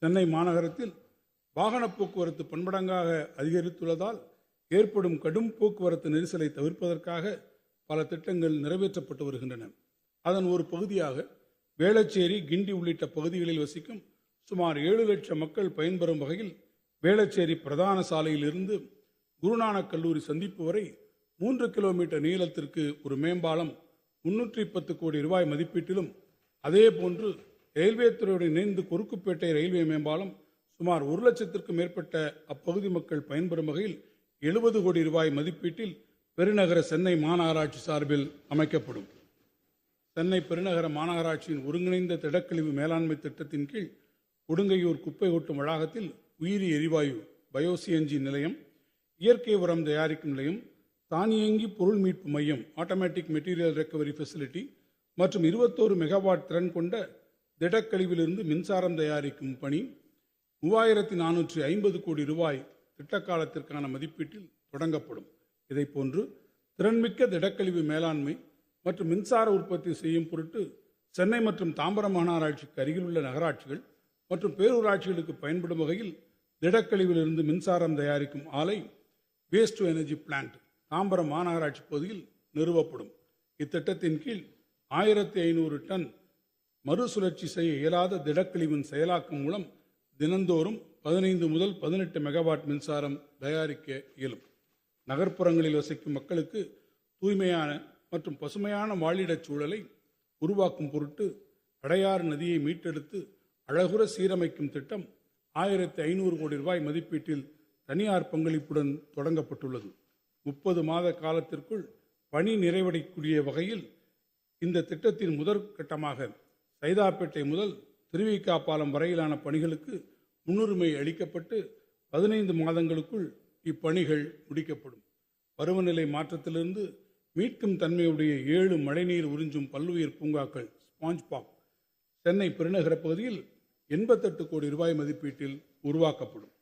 சென்னை மாநகரத்தில் வாகன போக்குவரத்து பன்மடங்காக அதிகரித்துள்ளதால் ஏற்படும் கடும் போக்குவரத்து நெரிசலை தவிர்ப்பதற்காக பல திட்டங்கள் நிறைவேற்றப்பட்டு வருகின்றன. அதன் ஒரு பகுதியாக வேளச்சேரி, கிண்டி உள்ளிட்ட பகுதிகளில் வசிக்கும் சுமார் 7 லட்சம் மக்கள் பயன்பெறும் வகையில் வேளச்சேரி பிரதான சாலையில் இருந்து குருநானக் கல்லூரி சந்திப்பு வரை 3 கிலோமீட்டர் நீளத்திற்கு ஒரு மேம்பாலம் 310 கோடி ரூபாய் மதிப்பீட்டிலும், அதேபோன்று ரயில்வே துறையுடன் இணைந்து கொருக்குப்பேட்டை ரயில்வே மேம்பாலம் சுமார் 1 லட்சத்திற்கும் மேற்பட்ட அப்பகுதி மக்கள் பயன்பெறும் வகையில் 70 கோடி ரூபாய் மதிப்பீட்டில் பெருநகர சென்னை மாநகராட்சி சார்பில் அமைக்கப்படும். சென்னை பெருநகர மாநகராட்சியின் ஒருங்கிணைந்த திடக்கழிவு மேலாண்மை திட்டத்தின் கீழ் கொடுங்கையூர் குப்பை கொட்டும் வளாகத்தில் உயிரி எரிவாயு பயோசிஎன்ஜி நிலையம், இயற்கை உரம் தயாரிக்கும் நிலையம், தானியங்கி பொருள் மீட்பு மையம் ஆட்டோமேட்டிக் மெட்டீரியல் ரெக்கவரி ஃபெசிலிட்டி மற்றும் 21 மெகாவாட் திறன் கொண்ட திடக்கழிவிலிருந்து மின்சாரம் தயாரிக்கும் பணி 3450 கோடி ரூபாய் திட்டக்காலத்திற்கான மதிப்பீட்டில் தொடங்கப்படும். இதைப்போன்று திறன்மிக்க திடக்கழிவு மேலாண்மை மற்றும் மின்சார உற்பத்தி செய்யும் பொருட்டு சென்னை மற்றும் தாம்பரம் மாநகராட்சிக்கு அருகில் உள்ள நகராட்சிகள் மற்றும் பேரூராட்சிகளுக்கு பயன்படும் வகையில் திடக்கழிவிலிருந்து மின்சாரம் தயாரிக்கும் ஆலை waste to energy plant Tambaram மாநகராட்சி பகுதியில் நிறுவப்படும். இத்திட்டத்தின் கீழ் 1500 டன் மறுசுழற்சி செய்ய இயலாத திடக்கழிவின் செயலாக்கம் மூலம் தினந்தோறும் 15 முதல் 18 மெகாவாட் மின்சாரம் தயாரிக்க இயலும். நகர்ப்புறங்களில் வசிக்கும் மக்களுக்கு தூய்மையான மற்றும் பசுமையான வாழிடச் சூழலை உருவாக்கும் பொருட்டு அடையாறு நதியை மீட்டெடுத்து அழகுற சீரமைக்கும் திட்டம் 1500 கோடி ரூபாய் மதிப்பீட்டில் தனியார் பங்களிப்புடன் தொடங்கப்பட்டுள்ளது. 30 மாத காலத்திற்குள் பணி நிறைவடையக்கூடிய வகையில் இந்த திட்டத்தின் முதற் கட்டமாக சைதாப்பேட்டை முதல் திருவிக பாலம் வரையிலான பணிகளுக்கு முன்னுரிமை அளிக்கப்பட்டு 15 மாதங்களுக்குள் இப்பணிகள் முடிக்கப்படும். பருவநிலை மாற்றத்திலிருந்து மீட்கும் தன்மையுடைய 7 மழைநீர் உறிஞ்சும் பல்லுயிர் பூங்காக்கள் ஸ்பாஞ்ச் பார்க் சென்னை பெருநகர பகுதியில் 88 கோடி ரூபாய் மதிப்பீட்டில் உருவாக்கப்படும்.